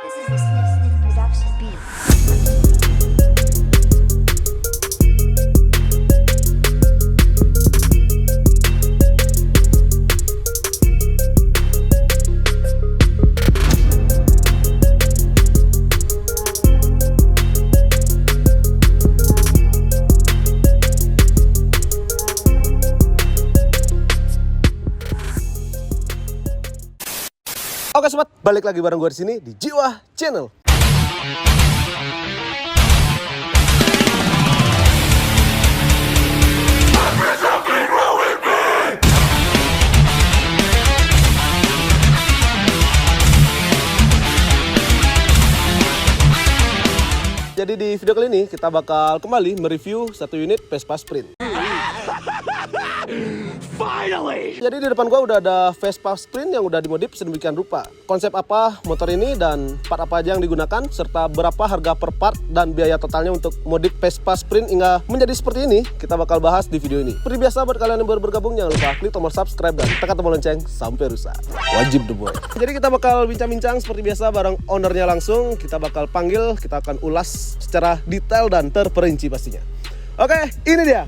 This is a Sniff Sniff production beat. Oke sobat, balik lagi bareng gue di sini di Jiwa Channel. Jadi di video kali ini kita bakal kembali mereview satu unit Vespa Sprint. Finally. Jadi di depan gua udah ada Vespa Sprint yang udah dimodif sedemikian rupa. Konsep apa motor ini dan part apa aja yang digunakan serta berapa harga per part dan biaya totalnya untuk modif Vespa Sprint hingga menjadi seperti ini, kita bakal bahas di video ini. Seperti biasa buat kalian yang baru bergabung jangan lupa klik tombol subscribe dan tekan tombol lonceng sampai rusak. Wajib deh boy. Jadi kita bakal bincang-bincang seperti biasa bareng ownernya langsung. Kita bakal panggil, kita akan ulas secara detail dan terperinci pastinya. Oke, ini dia.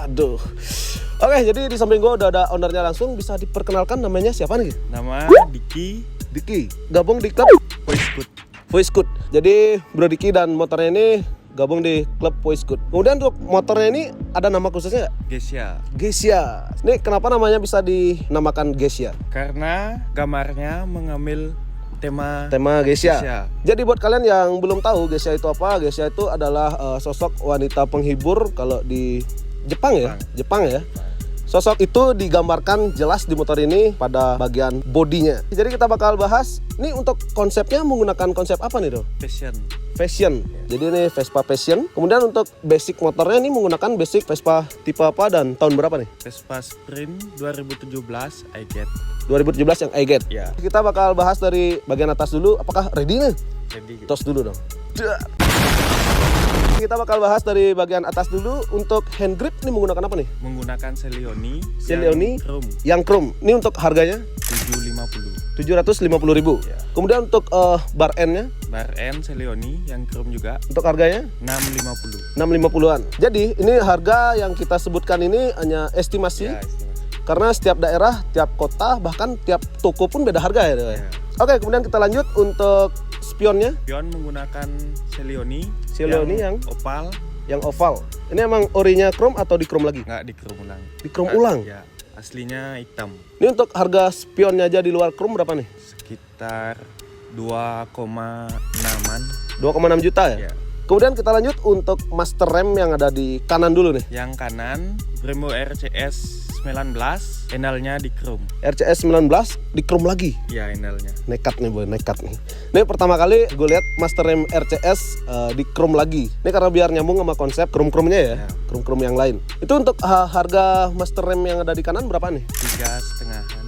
Aduh. Oke, jadi di samping gue udah ada ownernya langsung. Bisa diperkenalkan namanya siapa nih? Nama Diki Gabung di klub Voice Good. Jadi Bro Diki dan motornya ini gabung di klub Voice Good. Kemudian untuk motornya ini ada nama khususnya nggak? Gesia. Ini kenapa namanya bisa dinamakan Gesia? Karena gambarnya mengambil tema Gesia. Jadi buat kalian yang belum tahu Gesia itu apa? Gesia itu adalah sosok wanita penghibur kalau di Jepang ya. Sosok itu digambarkan jelas di motor ini pada bagian bodinya. Jadi kita bakal bahas ini untuk konsepnya menggunakan konsep apa nih, Bro? Fashion. Jadi ini Vespa Fashion. Kemudian untuk basic motornya ini menggunakan basic Vespa tipe apa dan tahun berapa nih? Vespa Sprint 2017 iGet. 2017 yang iGet. Ya. Kita bakal bahas dari bagian atas dulu. Apakah ready nih? Jadi Tos dulu dong. Kita bakal bahas dari bagian atas dulu. Untuk hand grip ini menggunakan apa nih? menggunakan Celeoni yang chrome. Ini untuk harganya 750.000. Ya. Kemudian untuk bar end-nya, Bar N Celeoni yang chrome juga untuk harganya 650. 650-an. Jadi ini harga yang kita sebutkan ini hanya estimasi. Ya, istimewanya. Karena setiap daerah, tiap kota, bahkan tiap toko pun beda harga ya. Ya. Oke, kemudian kita lanjut untuk spionnya. Pion menggunakan Celeoni yang opal, oval. Ini emang orinya chrome atau di chrome lagi? nggak di chrome ulang. Di chrome ulang? Ya, aslinya hitam. Ini untuk harga spionnya aja di luar chrome berapa nih? Sekitar 2,6-an. 2,6 juta ya? Ya. Kemudian kita lanjut untuk master rem yang ada di kanan dulu nih. Yang kanan Brembo RCS 19, enalnya di chrome. RCS 19 di chrome lagi. Ya, enalnya. Nekat nih boy, nekat nih. Ini pertama kali gue lihat master rem RCS di chrome lagi. Ini karena biar nyambung sama konsep chrome-chrome-nya ya. Chrome-chrome yang lain. Itu untuk harga master rem yang ada di kanan berapa nih? 3,5-an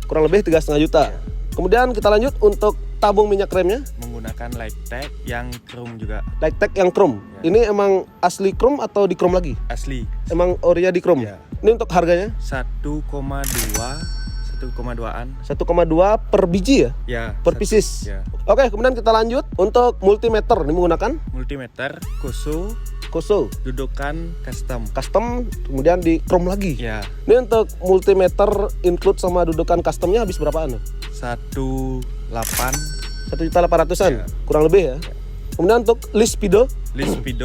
Kurang lebih 3,5 juta. Ya. Kemudian kita lanjut untuk tabung minyak remnya. Menggunakan light tag yang chrome juga. Light tag yang chrome. Ya. Ini emang asli chrome atau di chrome lagi? Asli. Emang orinya di chrome? Ya. Ini untuk harganya? 1,2-an. 1,2 per biji ya? Ya. Per pieces. Ya. Oke, kemudian kita lanjut untuk multimeter. Ini menggunakan Multimeter, Koso, dudukan custom. kemudian di chrome lagi. Ya. Ini untuk multimeter include sama dudukan customnya habis berapaan? 1.800.000-an, Ya. kurang lebih ya. Kemudian untuk list speedo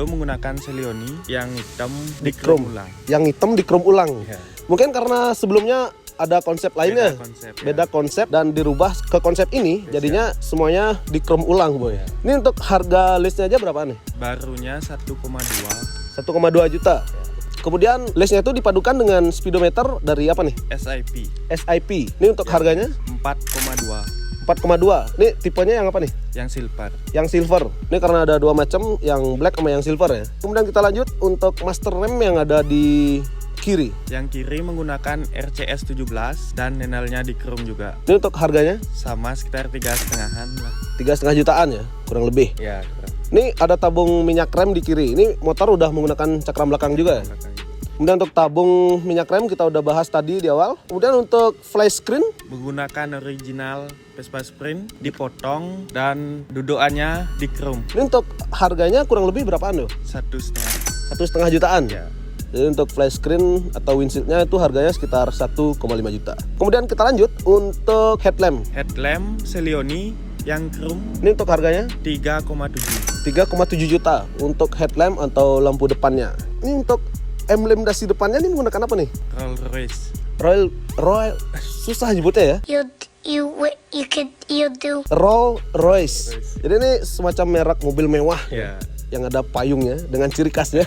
menggunakan Celeoni yang hitam di di chrome ulang. yang hitam di chrome ulang. Ya. Mungkin karena sebelumnya ada konsep lainnya, Beda konsep konsep, ya. dan dirubah ke konsep ini, jadinya semuanya di chrome ulang boy. Ya. Ini untuk harga listnya aja berapa nih? Barunya 1,2 1,2 juta. Kemudian listnya itu dipadukan dengan speedometer dari apa nih? SIP. Ini untuk harganya 4,2 4,2. Ini tipenya yang apa nih? yang silver. Yang silver. Ini karena ada dua macam, yang black sama yang silver ya. Kemudian kita lanjut untuk master rem yang ada di kiri. Yang kiri menggunakan RCS 17 dan enalnya di chrome juga. Ini untuk harganya Sama sekitar 3,5-an lah. 3,5 jutaan ya, kurang lebih. Ya, kurang. Ini ada tabung minyak rem di kiri. Ini motor udah menggunakan cakram belakang juga ya? Kemudian untuk tabung minyak rem kita udah bahas tadi di awal. Kemudian untuk flash screen Menggunakan original Vespa Sprint, dipotong dan dudukannya di chrome. ini untuk harganya kurang lebih berapaan tuh? 1,5. 1,5 jutaan. Ya. Jadi untuk flash screen atau windshield-nya itu harganya sekitar 1,5 juta. Kemudian kita lanjut untuk headlamp. Headlamp Celeoni yang chrome Ini untuk harganya 3,7. 3,7 juta untuk headlamp atau lampu depannya. Ini untuk emblem dasi depannya ini menggunakan apa nih? Rolls Royce. Royal susah nyebutnya ya. You do. Rolls Royce. Jadi ini semacam merek mobil mewah Ya. yang ada payungnya dengan ciri khasnya.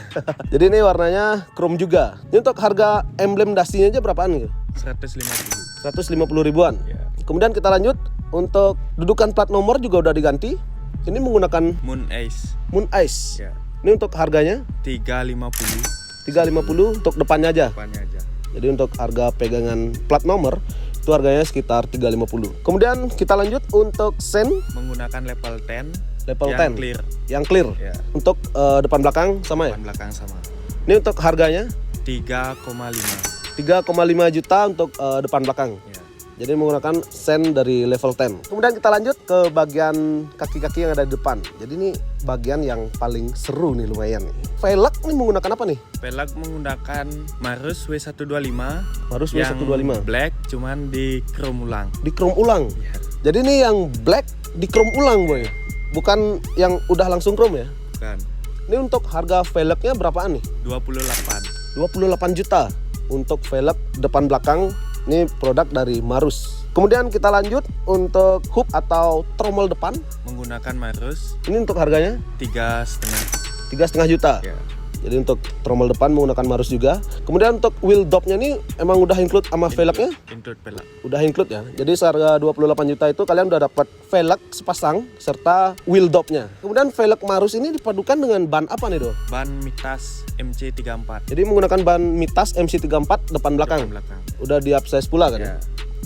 Jadi ini warnanya chrome juga. Ini untuk harga emblem dasinya aja berapaan gitu? 150. 150 ribuan. Ya. Kemudian kita lanjut untuk dudukan plat nomor juga udah diganti. Ini menggunakan Moon Ace. Moon Ice. Ya. Ini untuk harganya 350 350 untuk depannya aja. depannya aja. Jadi untuk harga pegangan plat nomor itu harganya sekitar 350. Kemudian kita lanjut untuk sen Menggunakan level 10 level yang 10 clear. yang clear. Ya. Untuk depan belakang sama ya. Depan belakang sama. Ini untuk harganya 3,5. 3,5 juta untuk depan belakang. Ya. Jadi menggunakan sen dari level 10. Kemudian kita lanjut ke bagian kaki-kaki yang ada di depan. Jadi ini bagian yang paling seru nih lumayan nih. Velg ini menggunakan apa nih? Pelak menggunakan Marus W125 Harus yang W125. black cuman di chrome ulang. Di chrome ulang. Ya. Jadi ini yang black di chrome ulang boy. Bukan yang udah langsung chrome ya. Bukan. Ini untuk harga velgnya berapaan nih? 28. 28 juta untuk velg depan belakang. Ini produk dari Marus. Kemudian kita lanjut untuk hub atau tromol depan. Menggunakan Marus Ini untuk harganya 3,5. 3,5 juta. Ya. Jadi untuk tromol depan menggunakan Marus juga. Kemudian untuk wheel dopnya ini emang udah include sama velgnya? Include pelak. Udah include ya. Jadi seharga 28 juta itu kalian udah dapat velg sepasang serta wheel dopnya. Kemudian velg Marus ini dipadukan dengan ban apa nih, Do? Ban Mitas MC34. Jadi menggunakan ban Mitas MC34 depan belakang. Depan belakang. Udah di upsize pula kan ya. Ya.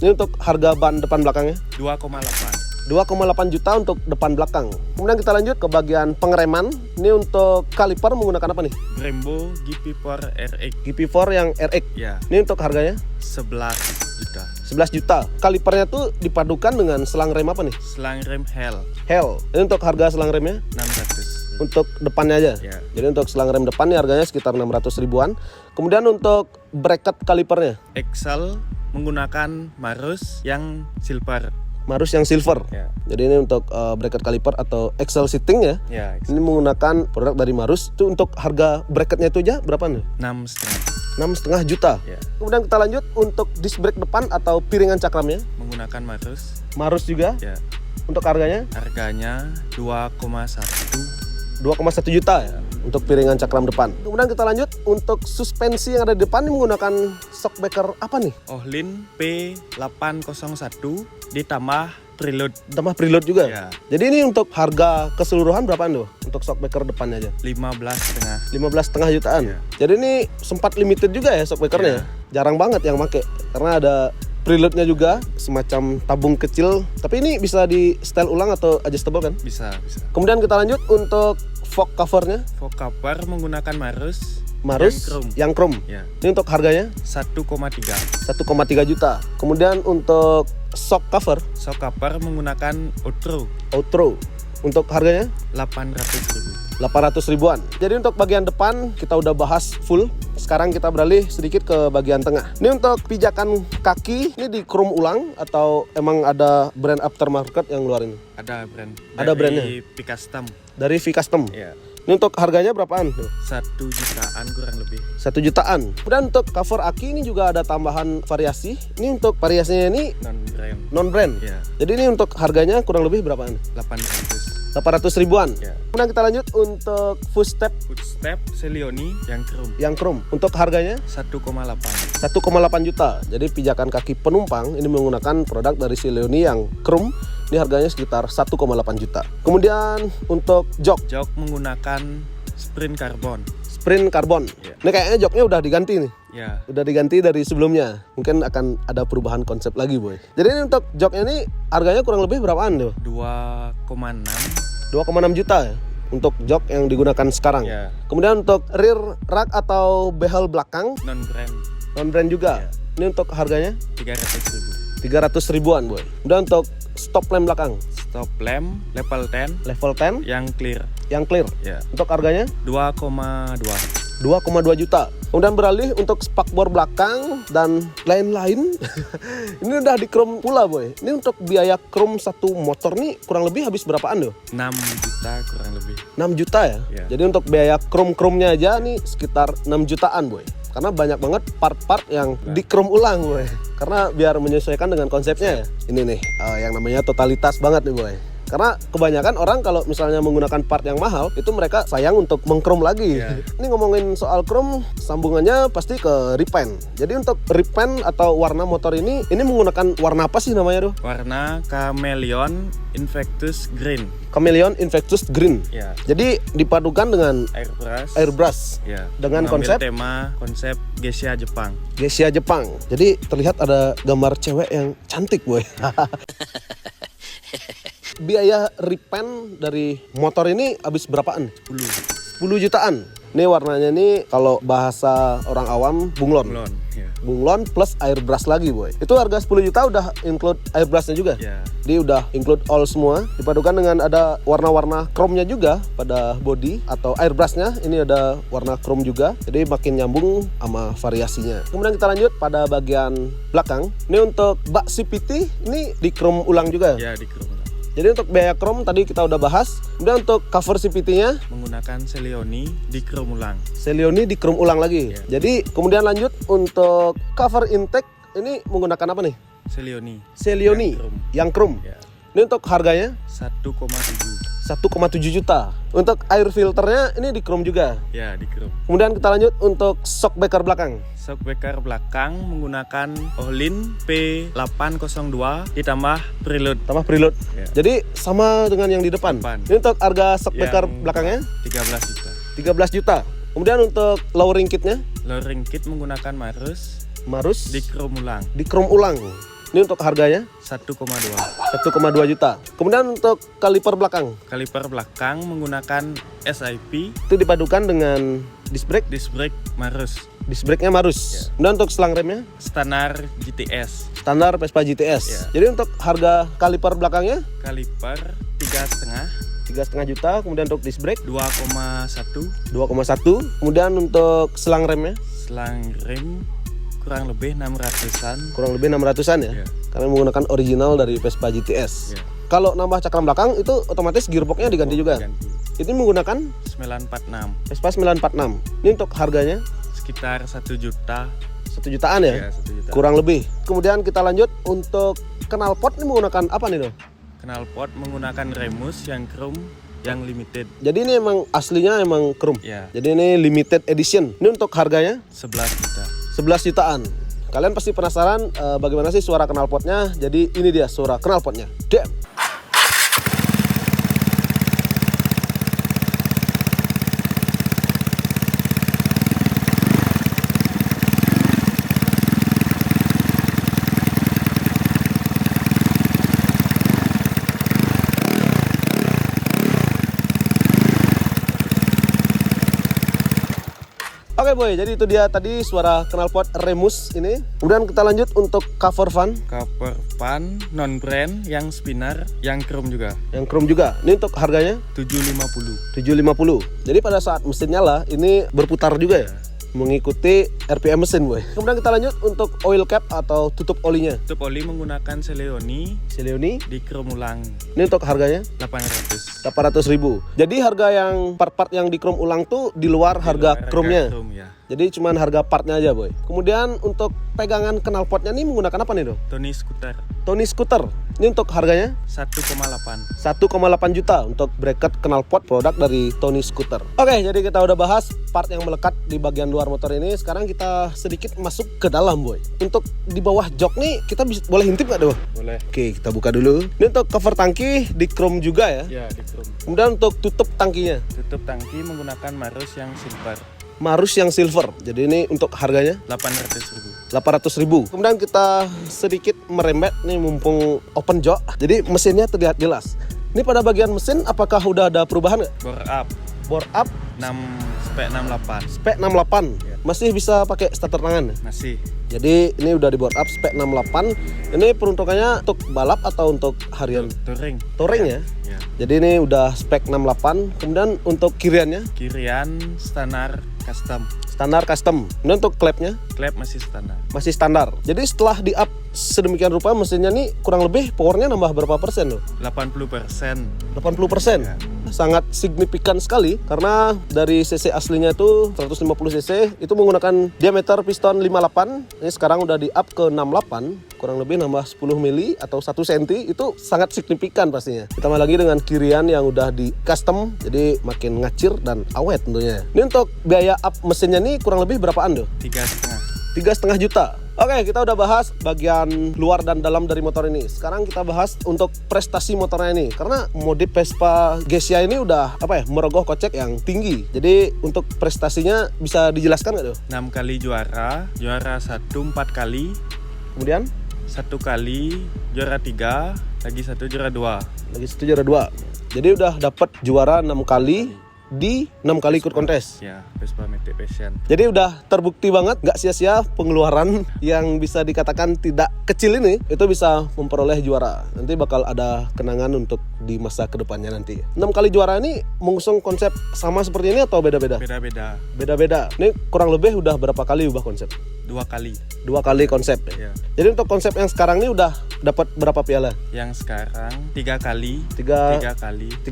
Ini untuk harga ban depan belakangnya 2,8. 2,8 juta untuk depan belakang. Kemudian kita lanjut ke bagian pengereman. Ini untuk kaliper menggunakan apa nih? Brembo GP4 RX. GP4 yang RX. Ya. Ini untuk harganya 11 juta. 11 juta. Kalipernya tuh dipadukan dengan selang rem apa nih? Selang rem Hell Hell. Ini untuk harga selang remnya 600. untuk depannya aja. Ya. Jadi untuk selang rem depan ini harganya sekitar 600 ribuan. Kemudian untuk bracket kalipernya Excel menggunakan Marus yang silver. Marus yang silver. Ya. Jadi ini untuk bracket kaliper atau axle seating ya. Ya, Ini menggunakan produk dari Marus. Itu untuk harga bracketnya itu aja berapa nih? 6,5. 6,5 juta. Ya. Kemudian kita lanjut untuk disc brake depan atau piringan cakramnya. Menggunakan Marus. Marus juga. Ya. Untuk harganya Harganya 2,1. 2,1 juta ya untuk piringan cakram depan. Kemudian kita lanjut untuk suspensi yang ada di depan ini menggunakan shockbreaker apa nih? Ohlin P801 ditambah preload Tambah preload juga. Ya. Jadi ini untuk harga keseluruhan berapaan tuh untuk shockbreaker depannya aja? 15,5. 15,5 jutaan. Ya. Jadi ini sempat limited juga ya shockbreakernya. Ya. Jarang banget yang make karena ada preloadnya juga semacam tabung kecil. Tapi ini bisa di style ulang atau adjustable kan? Bisa. Kemudian kita lanjut untuk fog covernya. Fog cover menggunakan Marus Marus yang chrome. Ya. Ini untuk harganya 1,3. 1,3 juta. Kemudian untuk shock cover Shock cover menggunakan Outro untuk harganya 800.000. 800 ribuan. Jadi untuk bagian depan kita udah bahas full. Sekarang kita beralih sedikit ke bagian tengah. Ini untuk pijakan kaki ini di chrome ulang atau emang ada brand aftermarket yang ngeluarin? Ada brand. Ada brandnya? Picastem. Dari V-Custom. Ya. Ini untuk harganya berapaan? 1 jutaan kurang lebih. 1 jutaan. Kemudian untuk cover aki ini juga ada tambahan variasi. Ini untuk variasinya ini Non brand. non-brand. Ya. Jadi ini untuk harganya kurang lebih berapaan? 800. 800 ribuan. Ya. Kemudian kita lanjut untuk footstep Footstep Celeoni yang chrome. yang chrome. Untuk harganya 1,8. 1,8 juta. Jadi pijakan kaki penumpang ini menggunakan produk dari Celeoni yang chrome. Ini harganya sekitar 1,8 juta. Kemudian untuk jok Jok menggunakan Sprint Carbon. Sprint Carbon. Ya. Ini kayaknya joknya udah diganti nih. Ya. Udah diganti dari sebelumnya. Mungkin akan ada perubahan konsep lagi, boy. Jadi ini untuk joknya ini harganya kurang lebih berapaan tuh? 2,6. 2,6 juta ya. untuk jok yang digunakan sekarang. Ya. Kemudian untuk rear rack atau behel belakang Non brand non brand juga. Ya. Ini untuk harganya 300.000. 300 ribuan boy. Kemudian untuk stop lamp belakang Stop lamp level 10 level 10 yang clear. yang clear. Ya. Untuk harganya 2,2 juta. Kemudian beralih untuk spakbor belakang dan lain-lain. Ini udah di chrome pula boy. Ini untuk biaya chrome satu motor nih kurang lebih habis berapaan tuh? 6 juta kurang lebih. 6 juta ya? Ya. Jadi untuk biaya chrome-chrome-nya aja nih sekitar 6 jutaan boy. Karena banyak banget part-part yang di chrome ulang boy. Karena biar menyesuaikan dengan konsepnya ya. Ini nih yang namanya totalitas banget nih boy. Karena kebanyakan orang kalau misalnya menggunakan part yang mahal, itu mereka sayang untuk mengchrome lagi. Yeah. Ini ngomongin soal chrome, sambungannya pasti ke repaint. Jadi untuk repaint atau warna motor ini menggunakan warna apa sih namanya tuh? Warna Chameleon Infectus Green. Chameleon Infectus Green. Ya. Jadi dipadukan dengan airbrush Ya. dengan Mengambil konsep konsep geisha Jepang. Geisha Jepang. Jadi terlihat ada gambar cewek yang cantik boy. Biaya repaint dari motor ini habis berapaan? 10 jutaan. Ini warnanya nih kalau bahasa orang awam bunglon. Ya. Bunglon plus airbrush lagi boy. Itu harga 10 juta udah include airbrushnya juga. Ya. Dia udah include all semua. Dipadukan dengan ada warna-warna chrome-nya juga pada body atau airbrushnya. Ini ada warna chrome juga. Jadi makin nyambung sama variasinya. Kemudian kita lanjut pada bagian belakang. Ini untuk bak CVT ini di chrome ulang juga. Ya, di chrome. Jadi untuk biaya chrome tadi kita udah bahas. Kemudian untuk cover CVT-nya Menggunakan Celeoni di chrome ulang. Celeoni di chrome ulang lagi. Ya. Jadi kemudian lanjut untuk cover intake ini menggunakan apa nih? Celeoni. Celeoni yang chrome. Ya. Ini untuk harganya 1,7. 1,7 juta. Untuk air filternya ini di chrome juga. Ya, di chrome. Kemudian kita lanjut untuk shock breaker belakang. Shockbreaker belakang menggunakan Ohlin P802 ditambah preload. Tambah preload. Ya. Jadi sama dengan yang di depan. Depan. Ini untuk harga shock breaker Yang belakangnya 13 juta. 13 juta. Kemudian untuk lowering kitnya Lowering kit menggunakan Marus di chrome ulang. di chrome ulang. Ini untuk harganya 1,2. 1,2 juta. Kemudian untuk kaliper belakang Kaliper belakang menggunakan SIP. itu dipadukan dengan disc brake. Disc brake Marus. Disc brake-nya Marus. Kemudian untuk selang remnya Standar GTS. standar Vespa GTS. Ya. Jadi untuk harga kaliper belakangnya Kaliper 3,5. 3,5 juta. Kemudian untuk disc brake 2,1. 2,1. Kemudian untuk selang remnya Selang rem kurang lebih 600-an. kurang lebih 600-an ya. Ya. Karena menggunakan original dari Vespa GTS. Ya. Kalau nambah cakram belakang itu otomatis gearbox-nya diganti juga. Ganti. Ini menggunakan 946. Vespa 946. Ini untuk harganya Sekitar 1 juta. 1 jutaan ya. Ya, 1 juta. Kurang lebih. Kemudian kita lanjut untuk knalpot ini menggunakan apa nih dong? Knalpot menggunakan Remus yang chrome yang limited. Jadi ini emang aslinya emang chrome. Ya. Jadi ini limited edition. Ini untuk harganya 11 juta. 11 jutaan. Kalian pasti penasaran bagaimana sih suara knalpotnya. Jadi ini dia suara knalpotnya. Damn. Oke boy, jadi itu dia tadi suara knalpot Remus ini. Kemudian kita lanjut untuk cover fan Cover pan non brand yang spinner yang chrome juga. yang chrome juga. Ini untuk harganya 750. 750. Jadi pada saat mesin nyala ini berputar juga ya, mengikuti RPM mesin boy. Kemudian kita lanjut untuk oil cap atau tutup olinya. Tutup oli menggunakan Celeoni Celeoni. di chrome ulang Ini untuk harganya 800. 800.000. Jadi harga yang part-part yang di chrome ulang tuh di luar harga chrome-nya. Chrome, ya. Jadi cuman harga partnya aja boy. Kemudian untuk pegangan knalpotnya nih menggunakan apa nih dong? Tony Scooter Tony Scooter. Ini untuk harganya 1,8. 1,8 juta untuk bracket knalpot produk dari Tony Scooter. Oke, jadi kita udah bahas part yang melekat di bagian luar motor ini. Sekarang kita sedikit masuk ke dalam boy. Untuk di bawah jok nih kita boleh intip nggak tuh? Boleh. Oke, kita buka dulu. Ini untuk cover tangki di chrome juga ya. Ya, di chrome. Kemudian untuk tutup tangkinya Tutup tangki menggunakan Marus yang silver Marus yang silver. Jadi ini untuk harganya 800.000. 800.000. Kemudian kita sedikit merembet nih mumpung open jok. Jadi mesinnya terlihat jelas. Ini pada bagian mesin apakah udah ada perubahan nggak? Bore up Bore up 6 spek 68. spek 68. Masih bisa pakai starter tangan. Masih Jadi ini udah di bore up spek 68. Ini peruntukannya untuk balap atau untuk harian? touring. Touring ya. Ya. Jadi ini udah spek 68. Kemudian untuk kiriannya Kirian standar custom. standar custom. Kemudian untuk klepnya Klep masih standar. masih standar. Jadi setelah di up sedemikian rupa mesinnya nih kurang lebih powernya nambah berapa persen loh? 80%. 80%. Ya. Sangat signifikan sekali karena dari cc aslinya itu 150 cc itu menggunakan diameter piston 58. Ini sekarang udah di up ke 68, kurang lebih nambah 10 mili atau 1 cm. Itu sangat signifikan pastinya. Ditambah lagi dengan kirian yang udah di custom, jadi makin ngacir dan awet tentunya. Ini untuk biaya up mesinnya nih kurang lebih berapaan tuh? 3,5. 3,5 juta. Oke, kita udah bahas bagian luar dan dalam dari motor ini. Sekarang kita bahas untuk prestasi motornya ini. Karena modif Vespa Gessia ini udah merogoh kocek yang tinggi. Jadi untuk prestasinya bisa dijelaskan nggak tuh? 6 kali juara 1 4 kali, Kemudian 1 kali juara 3, lagi 1 juara 2. lagi 1 juara 2. Jadi udah dapat juara 6 kali di 6 kali ikut kontes. Ya, Vespa Matic Passion. Jadi udah terbukti banget gak sia-sia pengeluaran yang bisa dikatakan tidak kecil ini itu bisa memperoleh juara. Nanti bakal ada kenangan untuk di masa kedepannya nanti. 6 kali juara ini mengusung konsep sama seperti ini atau beda-beda? Beda-beda. Beda-beda. Ini kurang lebih udah berapa kali ubah konsep? 2 kali. 2 kali konsep ya. Ya. Jadi untuk konsep yang sekarang ini udah dapat berapa piala? Yang sekarang 3 kali. 3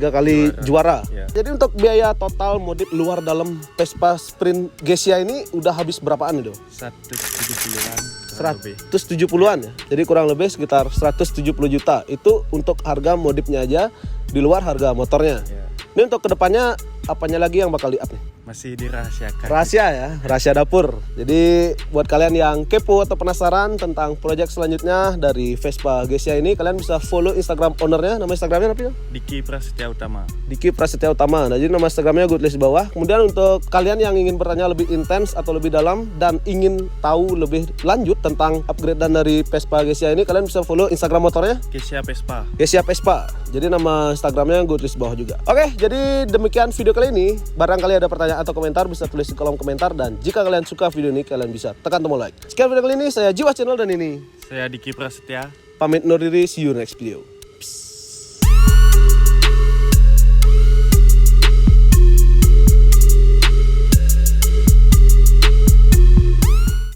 kali. juara. Ya. Jadi untuk biaya total modif luar dalam Vespa Sprint Gessia ini udah habis berapaan itu? 170-an. kurang lebih. 170-an ya. Jadi kurang lebih sekitar 170 juta. Itu untuk harga modifnya aja di luar harga motornya. Ya. Ini untuk kedepannya apanya lagi yang bakal di-up nih? Masih dirahasiakan. Rahasia ya, rahasia dapur. Jadi buat kalian yang kepo atau penasaran tentang proyek selanjutnya dari Vespa Gessia ini, kalian bisa follow Instagram ownernya. Nama Instagramnya apa ya? Diki Prasetya Utama. Diki Prasetya Utama. Nah, jadi nama Instagramnya gue tulis di bawah. Kemudian untuk kalian yang ingin bertanya lebih intens atau lebih dalam dan ingin tahu lebih lanjut tentang upgradean dari Vespa Gessia ini, kalian bisa follow Instagram motornya Gessia Vespa. Gessia Vespa. Jadi nama Instagramnya gue tulis di bawah juga. Oke, jadi demikian video kali ini. Barangkali ada pertanyaan atau komentar bisa tulis di kolom komentar, dan jika kalian suka video ini kalian bisa tekan tombol like. Sekian video kali ini, saya Jiwa Channel dan ini Saya Diki Prasetya. pamit undur diri, see you next video.